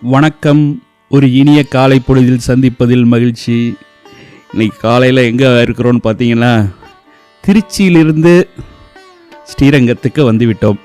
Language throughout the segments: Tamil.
வணக்கம். ஒரு இனிய காலை பொழுதில் சந்திப்பதில் மகிழ்ச்சி. இன்னைக்கு காலையில் எங்கே இருக்கிறோன்னு பார்த்தீங்கன்னா, திருச்சியிலிருந்து ஸ்ரீரங்கத்துக்கு வந்துவிட்டோம்.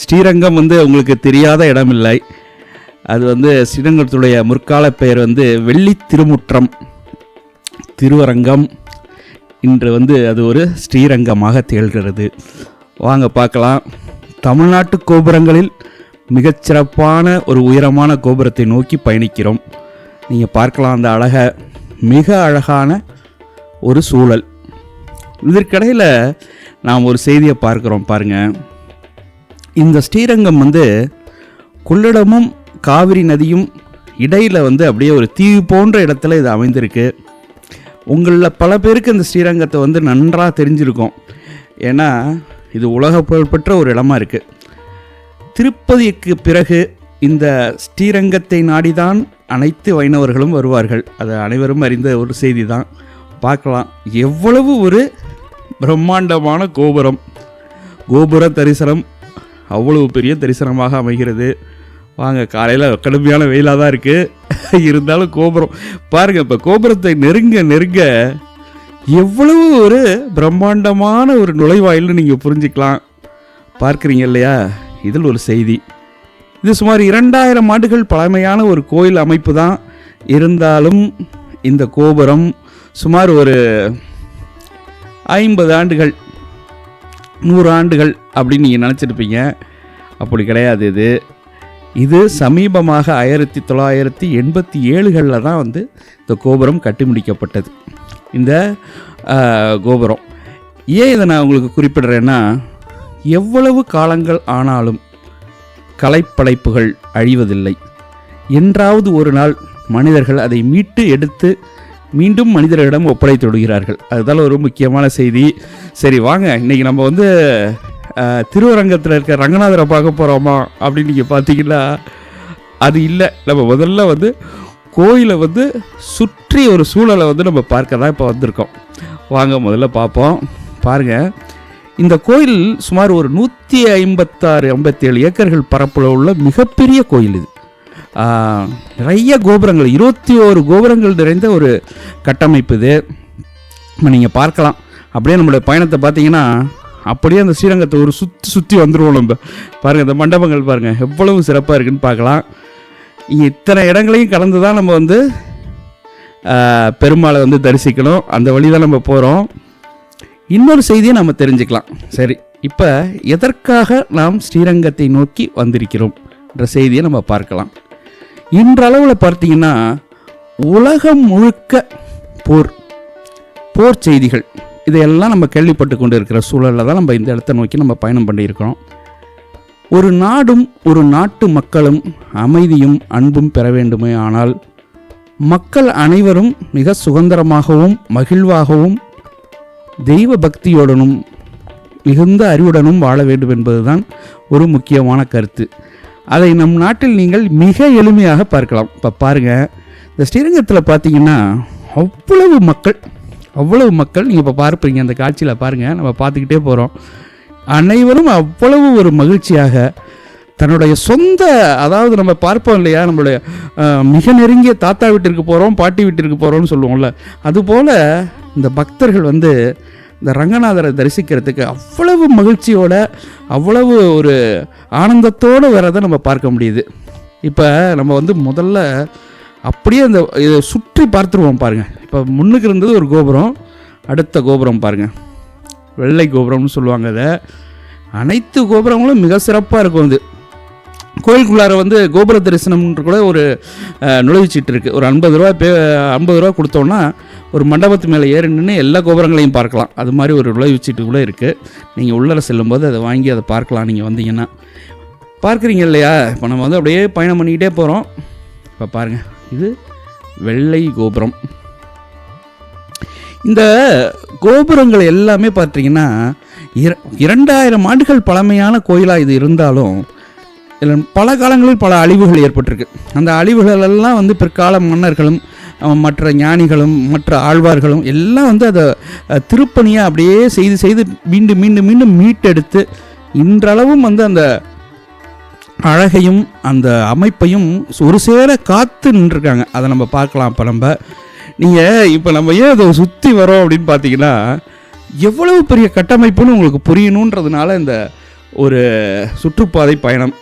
ஸ்ரீரங்கம் உங்களுக்கு தெரியாத இடமில்லை. அது ஸ்ரீரங்கத்துடைய முற்கால பெயர் வெள்ளி திருமுற்றம் திருவரங்கம். இன்று அது ஒரு ஸ்ரீரங்கமாக திகழ்கிறது. வாங்க பார்க்கலாம். தமிழ்நாட்டு கோபுரங்களில் மிகச்சிறப்பான ஒரு உயரமான கோபுரத்தை நோக்கி பயணிக்கிறோம். நீங்கள் பார்க்கலாம் அந்த மிக அழகான ஒரு சூழல். இதற்கிடையில் நாம் ஒரு செய்தியை பார்க்குறோம் பாருங்கள். இந்த ஸ்ரீரங்கம் கொள்ளிடமும் காவிரி நதியும் இடையில் அப்படியே ஒரு தீவு போன்ற இடத்துல இது அமைந்திருக்கு. உங்களில் பல பேருக்கு இந்த ஸ்ரீரங்கத்தை நன்றாக தெரிஞ்சிருக்கும். ஏன்னா இது உலக புகழ்பெற்ற ஒரு இடமா இருக்குது. திருப்பதிக்கு பிறகு இந்த ஸ்ரீரங்கத்தை நாடிதான் அனைத்து வைணவர்களும் வருவார்கள். அது அனைவரும் அறிந்த ஒரு செய்தி தான். பார்க்கலாம் எவ்வளவு ஒரு பிரம்மாண்டமான கோபுர தரிசனம் அவ்வளவு பெரிய தரிசனமாக அமைகிறது. வாங்க, காலையில் கடுமையான வெயிலாக தான் இருக்குது, இருந்தாலும் கோபுரம் பாருங்கள். இப்போ கோபுரத்தை நெருங்க எவ்வளவு ஒரு பிரம்மாண்டமான ஒரு நுழைவாயில்னு நீங்கள் புரிஞ்சுக்கலாம். பார்க்குறீங்க இல்லையா? இதில் ஒரு செய்தி. இது சுமார் 2000 ஆண்டுகள் பழமையான ஒரு கோயில் அமைப்பு தான். இருந்தாலும் இந்த கோபுரம் சுமார் ஒரு 50 ஆண்டுகள் 100 ஆண்டுகள் அப்படின்னு நீங்கள் நினச்சிருப்பீங்க. அப்படி கிடையாது. இது சமீபமாக 1987களில் தான் இந்த கோபுரம் கட்டி முடிக்கப்பட்டது. இந்த கோபுரம் ஏன் இதை நான் உங்களுக்கு குறிப்பிடுறேன்னா, எவ்வளவு காலங்கள் ஆனாலும் கலைப்படைப்புகள் அழிவதில்லை. என்றாவது ஒரு நாள் மனிதர்கள் அதை மீட்டு எடுத்து மீண்டும் மனிதர்களிடம் ஒப்படைத்து விடுகிறார்கள். அதுதான் ஒரு முக்கியமான செய்தி. சரி வாங்க, இன்றைக்கி நம்ம திருவரங்கத்தில் இருக்க ரங்கநாதரை பார்க்க போகிறோமா அப்படின்னு நீங்கள் பார்த்தீங்கன்னா அது இல்லை. நம்ம முதல்ல கோயிலை சுற்றி ஒரு சூழலை நம்ம பார்க்க தான் இப்போ வந்திருக்கோம். வாங்க முதல்ல பார்ப்போம். பாருங்கள், இந்த கோயில் சுமார் ஒரு 156-157 ஏக்கர்கள் பரப்பில் உள்ள மிகப்பெரிய கோயில். இது நிறைய கோபுரங்கள், 21 கோபுரங்கள் நிறைந்த ஒரு கட்டமைப்பு இது. நீங்கள் பார்க்கலாம். அப்படியே நம்மளுடைய பயணத்தை பார்த்தீங்கன்னா அப்படியே அந்த ஸ்ரீரங்கத்தை ஒரு சுற்றி வந்துடுவோம் நம்ம. பாருங்கள், இந்த மண்டபங்கள் பாருங்கள் எவ்வளவு சிறப்பாக இருக்குதுன்னு பார்க்கலாம். இங்கே இத்தனை இடங்களையும் கடந்து தான் நம்ம பெருமாளை தரிசிக்கணும். அந்த வழி தான் நம்ம போகிறோம். இன்னொரு செய்தியை நம்ம தெரிஞ்சுக்கலாம். சரி, இப்போ எதற்காக நாம் ஸ்ரீரங்கத்தை நோக்கி வந்திருக்கிறோம் என்ற செய்தியை நம்ம பார்க்கலாம். இன்றளவில் பார்த்தீங்கன்னா உலகம் முழுக்க போர் செய்திகள் இதையெல்லாம் நம்ம கேள்விப்பட்டு கொண்டு இருக்கிற சூழலில் தான் நம்ம இந்த இடத்தை நோக்கி நம்ம பயணம் பண்ணியிருக்கிறோம். ஒரு நாடும் ஒரு நாட்டு மக்களும் அமைதியும் அன்பும் பெற வேண்டுமே ஆனால் மக்கள் அனைவரும் மிக சுதந்திரமாகவும் மகிழ்வாகவும் தெய்வ பக்தியுடனும் மிகுந்த அறிவுடனும் வாழ வேண்டும் என்பதுதான் ஒரு முக்கியமான கருத்து. அதை நம் நாட்டில் நீங்கள் மிக எளிமையாக பார்க்கலாம். இப்போ பாருங்கள், இந்த ஸ்ரீரங்கத்தில் பார்த்தீங்கன்னா அவ்வளவு மக்கள் நீங்கள் இப்போ பார்ப்பீங்க. அந்த காட்சியில் பாருங்கள், நம்ம பார்த்துக்கிட்டே போகிறோம். அனைவரும் அவ்வளவு ஒரு மகிழ்ச்சியாக தன்னுடைய சொந்த, அதாவது நம்ம பார்ப்போம் இல்லையா, நம்மளுடைய மிக நெருங்கிய தாத்தா வீட்டிற்கு போகிறோம், பாட்டி வீட்டிற்கு போகிறோம்னு சொல்லுவோம்ல, அதுபோல் இந்த பக்தர்கள் இந்த ரங்கநாதரை தரிசிக்கிறதுக்கு அவ்வளவு மகிழ்ச்சியோட அவ்வளவு ஒரு ஆனந்தத்தோடு வரதை நம்ம பார்க்க முடியுது. இப்போ நம்ம முதல்ல அப்படியே அந்த இதை சுற்றி பார்த்துருவோம் பாருங்கள். இப்போ முன்னுக்கு இருந்தது ஒரு கோபுரம், அடுத்த கோபுரம் பாருங்கள், வெள்ளை கோபுரம்னு சொல்லுவாங்க. அதை அனைத்து கோபுரங்களும் மிக சிறப்பாக இருக்கும். கோயிலுக்குள்ளார கோபுர தரிசனம்ன்ற கூட ஒரு நுழைவுச்சீட்டு இருக்குது. ஒரு 50 ரூபா கொடுத்தோன்னா ஒரு மண்டபத்து மேலே ஏறி நின்று எல்லா கோபுரங்களையும் பார்க்கலாம். அது மாதிரி ஒரு நுழைவுச்சீட்டு கூட இருக்குது. நீங்கள் உள்ளே செல்லும்போது அதை வாங்கி அதை பார்க்கலாம். நீங்கள் வந்தீங்கன்னா பார்க்குறீங்க இல்லையா? இப்போ நம்ம அப்படியே பயணம் பண்ணிக்கிட்டே போகிறோம். இப்போ பாருங்கள், இது வெள்ளை கோபுரம். இந்த கோபுரங்கள் எல்லாமே பார்த்தீங்கன்னா 2000 ஆண்டுகள் பழமையான கோயிலாக இது இருந்தாலும் இதில் பல காலங்களில் பல அழிவுகள் ஏற்பட்டிருக்கு. அந்த அழிவுகளெல்லாம் பிற்கால மன்னர்களும் மற்ற ஞானிகளும் மற்ற ஆழ்வார்களும் எல்லாம் அதை திருப்பணியாக அப்படியே செய்து மீண்டும் மீட்டெடுத்து இன்றளவும் அந்த அழகையும் அந்த அமைப்பையும் ஒரு சேர காத்து நின்றுருக்காங்க. அதை நம்ம பார்க்கலாம். இப்போ நம்ம ஏன் அதை சுற்றி வரோம் அப்படின்னு பார்த்தீங்கன்னா, எவ்வளவு பெரிய கட்டமைப்புன்னு உங்களுக்கு புரியணுன்றதுனால இந்த ஒரு சுற்றுப்பாதை பயணம்.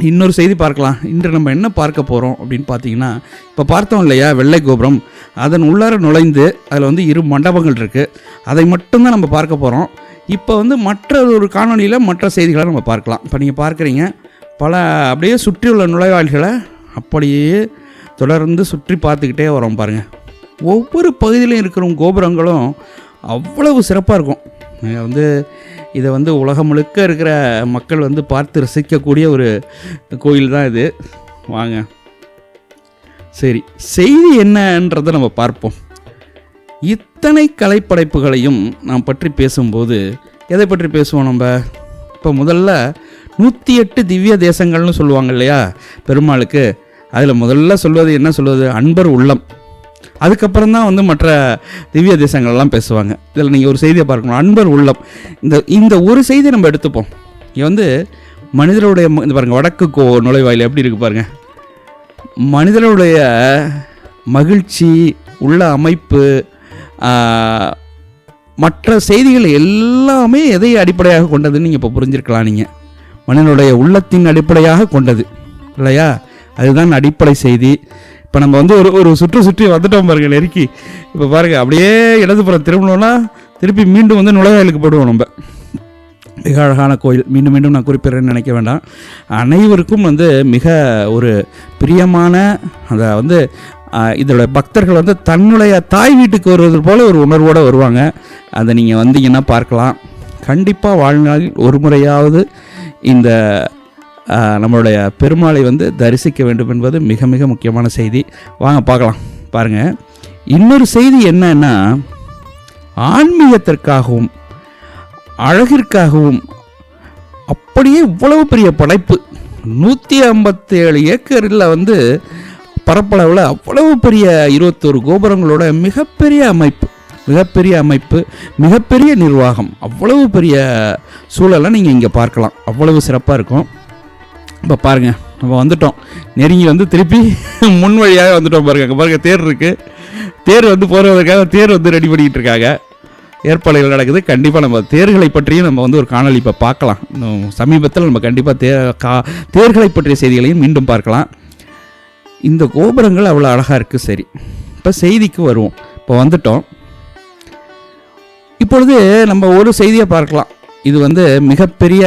இன்னொரு செய்தி பார்க்கலாம். இன்று நம்ம என்ன பார்க்க போகிறோம் அப்படின்னு பார்த்தீங்கன்னா, இப்போ பார்த்தோம் இல்லையா வெள்ளை கோபுரம், அதன் உள்ளார நுழைந்து அதில் 2 மண்டபங்கள் இருக்குது. அதை மட்டும்தான் நம்ம பார்க்க போகிறோம். இப்போ மற்ற ஒரு காணொலியில் மற்ற செய்திகளை நம்ம பார்க்கலாம். இப்போ நீங்கள் பார்க்குறீங்க, பல அப்படியே சுற்றியுள்ள நுழைவாயில்களை அப்படியே தொடர்ந்து சுற்றி பார்த்துக்கிட்டே வரோம் பாருங்கள். ஒவ்வொரு பகுதியிலும் இருக்கிற கோபுரங்களும் அவ்வளவு சிறப்பாக இருக்கும். இதை உலகம் முழுக்க இருக்கிற மக்கள் பார்த்து ரசிக்கக்கூடிய ஒரு கோயில் தான் இது. வாங்க, சரி, செய்தி என்னன்றதை நம்ம பார்ப்போம். இத்தனை கலைப்படைப்புகளையும் நாம் பற்றி பேசும்போது எதை பற்றி பேசுவோம் நம்ம? இப்போ முதல்ல 108 திவ்ய தேசங்கள்னு சொல்லுவாங்க இல்லையா பெருமாளுக்கு. அதில் முதல்ல சொல்வது என்ன சொல்வது? அன்பர் உள்ளம். அதுக்கப்புறம் தான் மற்ற திவ்ய தேசங்கள்லாம் பேசுவாங்க. இதில் நீங்கள் ஒரு செய்தியை பார்க்கணும், அன்பர் உள்ளம். இந்த ஒரு செய்தியை நம்ம எடுத்துப்போம். இங்கே மனிதருடைய இந்த பாருங்கள், வடக்கு நுழைவாயில் எப்படி இருக்குது பாருங்கள். மனிதனுடைய மகிழ்ச்சி, உள்ள அமைப்பு, மற்ற செய்திகள் எல்லாமே எதை அடிப்படையாக கொண்டதுன்னு நீங்கள் இப்போ புரிஞ்சிருக்கலாம். நீங்கள் மனிதனுடைய உள்ளத்தின் அடிப்படையாக கொண்டது இல்லையா? அதுதான் அடிப்படை செய்தி. இப்போ நம்ம ஒரு சுற்றி வந்துட்டோம் பாருங்க, நெருக்கி. இப்போ பாருங்கள், அப்படியே இடதுபுறம் திரும்பணும்னா திருப்பி மீண்டும் நுழைவாயிலுக்கு போடுவோம். நம்ம மிக அழகான கோயில். மீண்டும் நான் குறிப்பிட்றேன்னு நினைக்க வேண்டாம். அனைவருக்கும் மிக ஒரு பிரியமான அதை இதோட பக்தர்கள் தன்னுடைய தாய் வீட்டுக்கு வருவது போல் ஒரு உணர்வோடு வருவாங்க. அதை நீங்கள் வந்தீங்கன்னா பார்க்கலாம். கண்டிப்பாக வாழ்நாளில் ஒரு முறையாவது இந்த நம்மளுடைய பெருமாளை தரிசிக்க வேண்டும் என்பது மிக மிக முக்கியமான செய்தி. வாங்க பார்க்கலாம். பாருங்கள், இன்னொரு செய்தி என்னன்னா, ஆன்மீகத்திற்காகவும் அழகிற்காகவும் அப்படியே இவ்வளவு பெரிய படைப்பு 157 ஏக்கரில் பரப்பளவில் அவ்வளவு பெரிய 21 கோபுரங்களோட மிகப்பெரிய அமைப்பு, மிகப்பெரிய நிர்வாகம், அவ்வளவு பெரிய சூழலை நீங்கள் இங்கே பார்க்கலாம். அவ்வளவு சிறப்பாக இருக்கும். இப்போ பாருங்கள், நம்ம வந்துட்டோம், நெருங்கி திருப்பி முன் வழியாக வந்துட்டோம். பாருங்கள், தேர் இருக்குது. தேர் போகிறதுக்காக தேர் ரெடி பண்ணிக்கிட்டு இருக்காங்க. ஏற்பாடுகள் நடக்குது. கண்டிப்பாக நம்ம தேர்களை பற்றியும் நம்ம ஒரு காணொலி இப்போ பார்க்கலாம். சமீபத்தில் நம்ம கண்டிப்பாக தேர்களை பற்றிய செய்திகளையும் மீண்டும் பார்க்கலாம். இந்த கோபுரங்கள் அவ்வளோ அழகாக இருக்குது. சரி, இப்போ செய்திக்கு வருவோம். இப்போ வந்துட்டோம். இப்பொழுது நம்ம ஒரு செய்தியை பார்க்கலாம். இது மிகப்பெரிய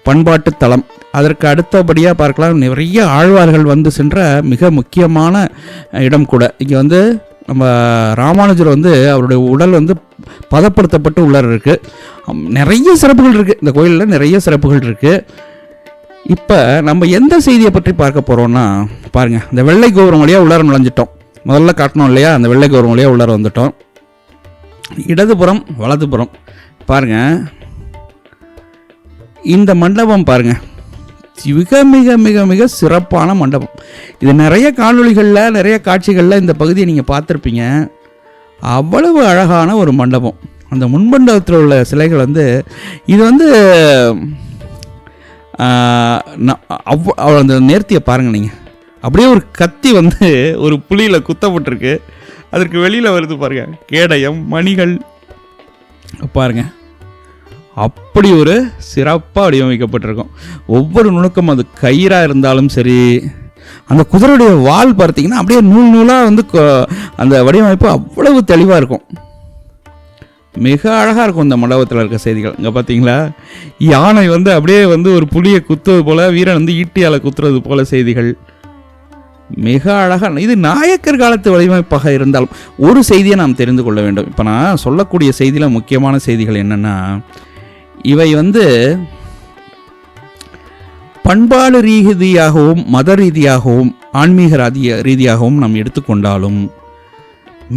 பண்பாட்டு தலம். அதற்கு அடுத்தபடியாக பார்க்கலாம், நிறைய ஆழ்வார்கள் சென்ற மிக முக்கியமான இடம் கூட. இங்கே நம்ம ராமானுஜர் அவருடைய உடல் பதப்படுத்தப்பட்டு உள்ளார இருக்குது. நிறைய சிறப்புகள் இருக்குது இந்த கோயிலில், நிறைய சிறப்புகள் இருக்குது. இப்போ நம்ம எந்த செய்தியை பற்றி பார்க்க போகிறோம்னா, பாருங்கள், இந்த வெள்ளை கோபுரம் வழியாக உள்ளார நுழைஞ்சிட்டோம். முதல்ல காட்டணும் இல்லையா, அந்த வெள்ளை கோபுரம் வழியாக உள்ளார வந்துட்டோம். இடதுபுறம் வலதுபுறம் பாருங்கள், இந்த மண்டபம் பாருங்கள், மிக மிக மிக மிக சிறப்பான மண்டபம். இது நிறைய காணொளிகளில், நிறைய காட்சிகளில் இந்த பகுதியை நீங்கள் பார்த்துருப்பீங்க. அவ்வளவு அழகான ஒரு மண்டபம். அந்த முன்மண்டபத்தில் உள்ள சிலைகள் இது அந்த நேர்த்தியை பாருங்கள். நீங்கள் அப்படியே ஒரு கத்தி ஒரு புலியில் குத்தப்பட்டிருக்கு. அதற்கு வெளியில் வருது பாருங்கள், கேடயம், மணிகள் பாருங்கள். அப்படி ஒரு சிறப்பாக வடிவமைக்கப்பட்டிருக்கும். ஒவ்வொரு நுணுக்கம், அது கயிறாக இருந்தாலும் சரி, அந்த குதிரையுடைய வால் பார்த்தீங்கன்னா அப்படியே நூலாக அந்த வடிவமைப்பு அவ்வளவு தெளிவாக இருக்கும். மிக அழகாக இருக்கும் இந்த மண்டபத்தில் இருக்க செய்திகள். இங்கே பார்த்தீங்களா, யானை அப்படியே ஒரு புலியை குத்துவது போல், வீரன் ஈட்டியால் குத்துறது போல செய்திகள். மிக அழகாக. இது நாயக்கர் காலத்து வடிவமைப்பாக இருந்தாலும் ஒரு செய்தியை நாம் தெரிந்து கொள்ள வேண்டும். இப்போ நான் சொல்லக்கூடிய செய்தியில் முக்கியமான செய்திகள் என்னென்னா, இவை பண்பாடு ரீதியாகவும் மத ரீதியாகவும் ஆன்மீக ரீதியாகவும் நாம் எடுத்துக்கொண்டாலும்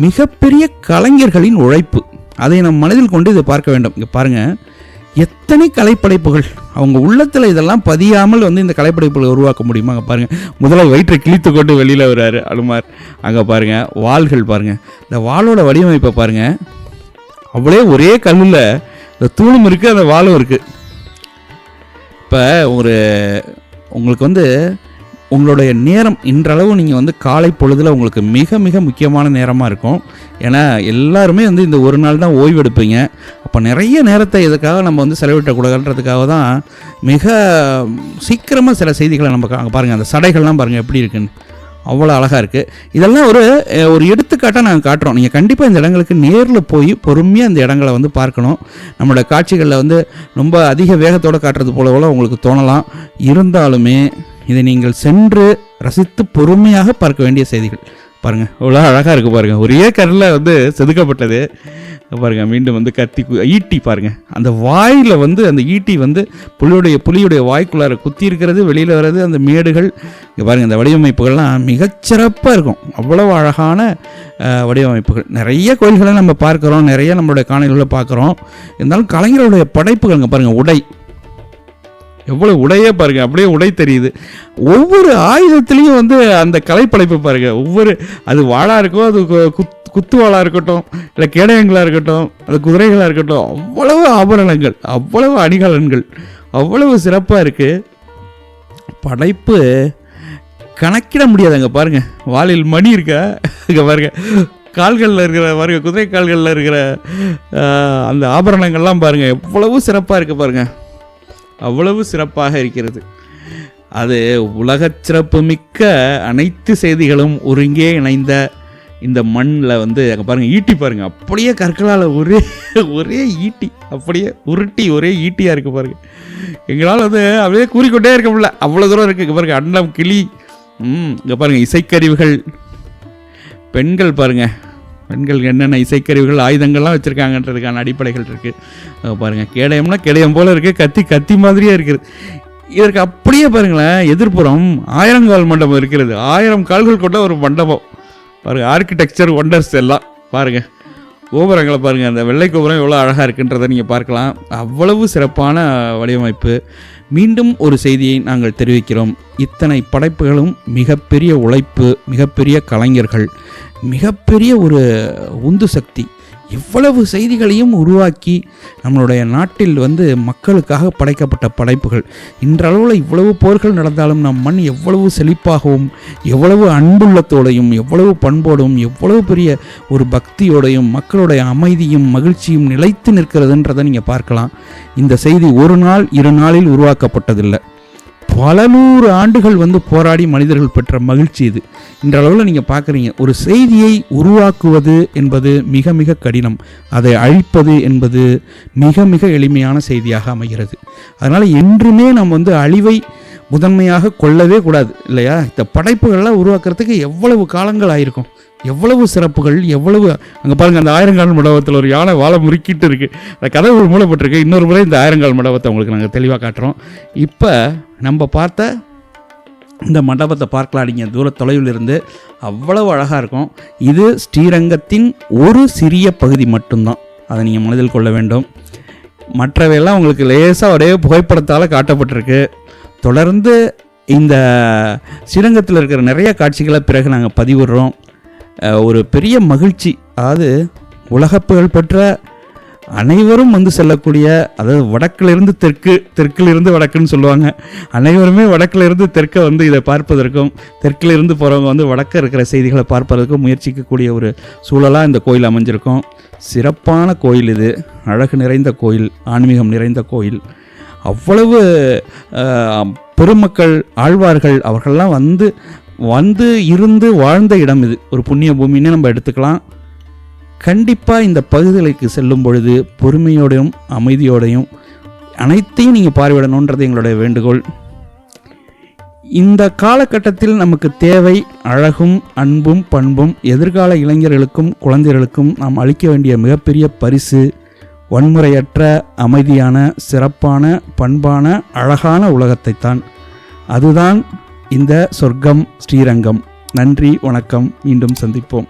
மிகப்பெரிய கலைஞர்களின் உழைப்பு. அதை நம் மனதில் கொண்டு இதை பார்க்க வேண்டும். இங்கே பாருங்கள், எத்தனை கலைப்படைப்புகள் அவங்க உள்ளத்தில் இதெல்லாம் பதியாமல் இந்த கலைப்படைப்புகளை உருவாக்க முடியுமா? அங்கே பாருங்கள், முதல்ல வயிற்றை கிழித்து கொண்டு வெளியில் வர்றாரு அனுமார். அங்கே பாருங்கள், வாள்கள் பாருங்கள், இந்த வாளோட வடிவமைப்பை பாருங்கள். அவ்வளே ஒரே கல்லில் இந்த தூணும் இருக்குது, அந்த வாளும் இருக்குது. இப்போ ஒரு உங்களுக்கு வந்து உங்களுடைய நேரம் இன்றளவு நீங்கள் வந்து காலை பொழுதில் உங்களுக்கு மிக மிக முக்கியமான நேரமாக இருக்கும். ஏன்னா எல்லாருமே வந்து இந்த ஒரு நாள் தான் ஓய்வு எடுப்பீங்க. அப்போ நிறைய நேரத்தை இதுக்காக நம்ம வந்து செலவிட்டக்கூடாதுன்றதுக்காக தான் மிக சீக்கிரமாக சில செய்திகளை நம்ம பாருங்கள், அந்த சடைகள்லாம் பாருங்கள் எப்படி இருக்குன்னு, அவ்வளோ அழகாக இருக்குது. இதெல்லாம் ஒரு எடுத்துக்காட்டாக நாங்கள் காட்டுறோம். நீங்கள் கண்டிப்பாக இந்த இடங்களுக்கு நேரில் போய் பொறுமையாக இந்த இடங்களை வந்து பார்க்கணும். நம்மளோட காட்சிகளில் வந்து ரொம்ப அதிக வேகத்தோடு காட்டுறது போல உங்களுக்கு தோணலாம். இருந்தாலுமே இதை நீங்கள் சென்று ரசித்து பொறுமையாக பார்க்க வேண்டிய செய்திகள். பாருங்கள், அவ்வளோ அழகாக இருக்குது பாருங்கள். ஒரே கல்லில் வந்து செதுக்கப்பட்டது பாருங்கள். மீண்டும் வந்து ஈட்டி பாருங்கள், அந்த வாயில் வந்து அந்த ஈட்டி வந்து புலியுடைய வாய்க்குள்ளார குத்தி இருக்கிறது, வெளியில் வர்றது அந்த மேடுகள். இங்கே பாருங்கள், இந்த வடிவமைப்புகள்லாம் மிகச்சிறப்பாக இருக்கும். அவ்வளவு அழகான வடிவமைப்புகள். நிறைய கோயில்களை நம்ம பார்க்குறோம், நிறைய நம்மளுடைய காணொளிகளை பார்க்குறோம். இருந்தாலும் கலைஞர்களுடைய படைப்புகள் இங்கே பாருங்கள், உடை எவ்வளோ உடையே பாருங்கள், அப்படியே உடை தெரியுது. ஒவ்வொரு ஆயுதத்துலேயும் வந்து அந்த கலைப்படைப்பு பாருங்கள். அது வாளாக இருக்கும், அது குத்துவாளாக இருக்கட்டும், இல்லை கேடயங்களாக இருக்கட்டும், அது குதிரைகளாக இருக்கட்டும், அவ்வளவு ஆபரணங்கள், அவ்வளவு அணிகலன்கள், அவ்வளவு சிறப்பாக இருக்குது. படைப்பு கணக்கிட முடியாது. அங்கே பாருங்கள், வாளில் மணி இருக்கா, இங்கே பாருங்கள், கால்களில் இருக்கிற பாருங்கள், குதிரை கால்களில் இருக்கிற அந்த ஆபரணங்கள்லாம் பாருங்கள், எவ்வளவு சிறப்பாக இருக்குது பாருங்கள். அவ்வளவு சிறப்பாக இருக்கிறது. அது உலகச் சிறப்பு மிக்க அனைத்து செய்திகளும் ஒருங்கே இணைந்த இந்த மண்ணில் வந்து அங்கே பாருங்கள், ஈட்டி பாருங்கள், அப்படியே கற்களால் ஒரே ஈட்டி அப்படியே உருட்டி ஒரே ஈட்டியாக இருக்குது பாருங்கள். எங்களால் வந்து அப்படியே கூறிக்கொண்டே இருக்க முடியல, அவ்வளோ தூரம் இருக்குது. இங்கே பாருங்கள், அண்டம், கிளி, இங்கே பாருங்கள், இசைக்கருவிகள். பெண்கள் பாருங்கள், பெண்கள் என்னென்ன இசைக்கருவிகள் ஆயுதங்கள்லாம் வச்சுருக்காங்கன்றதுக்கான அடிப்படைகள் இருக்குது பாருங்கள். கேடயம்னா கேடயம் போல் இருக்குது, கத்தி மாதிரியே இருக்குது. இதற்கு அப்படியே பாருங்களேன், எதிர்ப்புறம் 1000 கால் மண்டபம் இருக்கிறது. 1000 கால்கள் கொண்ட ஒரு மண்டபம் பாருங்கள். ஆர்கிடெக்சர் ஒண்டர்ஸ் எல்லாம் பாருங்கள். கோபுரங்களை பாருங்கள், அந்த வெள்ளை கோபுரம் எவ்வளோ அழகாக இருக்குன்றதை நீங்கள் பார்க்கலாம். அவ்வளவு சிறப்பான வடிவமைப்பு. மீண்டும் ஒரு செய்தியை நாங்கள் தெரிவிக்கிறோம். இத்தனை படைப்புகளும் மிகப்பெரிய உழைப்பு, மிகப்பெரிய கலைஞர்கள், மிகப்பெரிய ஒரு உந்து சக்தி. இவ்வளவு செய்திகளையும் உருவாக்கி நம்மளுடைய நாட்டில் வந்து மக்களுக்காக படைக்கப்பட்ட படைப்புகள். இன்றளவில் இவ்வளவு போர்கள் நடந்தாலும் நம் மண் எவ்வளவு செழிப்பாகவும், எவ்வளவு அன்புள்ளத்தோடையும், எவ்வளவு பண்போடும், எவ்வளவு பெரிய ஒரு பக்தியோடையும், மக்களுடைய அமைதியும் மகிழ்ச்சியும் நிலைத்து நிற்கிறதுன்றதை நீங்கள் பார்க்கலாம். இந்த செய்தி ஒரு நாள் 2 நாளில் உருவாக்கப்பட்டதில்லை. பல 100 ஆண்டுகள் வந்து போராடி மனிதர்கள் பெற்ற மகிழ்ச்சி இது. இன்றளவில் நீங்கள் பார்க்குறீங்க, ஒரு செய்தியை உருவாக்குவது என்பது மிக மிக கடினம், அதை அழிப்பது என்பது மிக மிக எளிமையான செய்தியாக அமைகிறது. அதனால் என்றுமே நம்ம வந்து அழிவை முதன்மையாக கொள்ளவே கூடாது, இல்லையா? இந்த படைப்புகள்லாம் உருவாக்குறதுக்கு எவ்வளவு காலங்கள் ஆயிருக்கும், எவ்வளவு சிறப்புகள், எவ்வளவு. அங்கே பாருங்கள், அந்த 1000 கால் மண்டபத்தில் ஒரு யானை வாழை முறுக்கிட்டு இருக்குது, அந்த கதவு மூடப்பட்டிருக்கு. இன்னொரு முறை இந்த 1000 கால் மண்டபத்தை உங்களுக்கு நாங்கள் தெளிவாக காட்டுறோம். இப்போ நம்ம பார்த்த இந்த மண்டபத்தை பார்க்கலாம், நீங்கள் தொலைவில் இருந்து அவ்வளவு அழகாக இருக்கும். இது ஸ்ரீரங்கத்தின் ஒரு சிறிய பகுதி மட்டும்தான், அதை நீங்கள் மனதில் கொள்ள வேண்டும். மற்றவையெல்லாம் உங்களுக்கு லேசாக ஒரே புகைப்படத்தால் காட்டப்பட்டிருக்கு. தொடர்ந்து இந்த ஸ்ரீரங்கத்தில் இருக்கிற நிறைய காட்சிகளை பிறகு நாங்கள் பதிவிடுறோம். ஒரு பெரிய மகிழ்ச்சி, அதாவது உலகப்புகழ் பெற்ற அனைவரும் வந்து செல்லக்கூடிய, அதாவது வடக்கிலிருந்து தெற்கு, தெற்கிலிருந்து வடக்குன்னு சொல்லுவாங்க. அனைவருமே வடக்கிலிருந்து தெற்கை வந்து இதை பார்ப்பதற்கும், தெற்கிலிருந்து போகிறவங்க வந்து வடக்க இருக்கிற செய்திகளை பார்ப்பதற்கும் முயற்சிக்கக்கூடிய ஒரு சூழலாக இந்த கோயில் அமைஞ்சிருக்கும். சிறப்பான கோயில் இது, அழகு நிறைந்த கோயில், ஆன்மீகம் நிறைந்த கோயில். அவ்வளவு பெருமக்கள், ஆழ்வார்கள் அவர்கள்லாம் வந்து இருந்து வாழ்ந்த இடம் இது. ஒரு புண்ணிய பூமின்னு நம்ம எடுத்துக்கலாம். கண்டிப்பாக இந்த பகுதிகளுக்கு செல்லும் பொழுது பொறுமையோடையும் அமைதியோடையும் அனைத்தையும் நீங்கள் பார்வையிடணுன்றது எங்களுடைய வேண்டுகோள். இந்த காலகட்டத்தில் நமக்கு தேவை அழகும் அன்பும் பண்பும். எதிர்கால இளைஞர்களுக்கும் குழந்தைகளுக்கும் நாம் அளிக்க வேண்டிய மிகப்பெரிய பரிசு வன்முறையற்ற அமைதியான சிறப்பான பண்பான அழகான உலகத்தைத்தான். அதுதான் இந்த சொர்க்கம் ஸ்ரீரங்கம். நன்றி, வணக்கம், மீண்டும் சந்திப்போம்.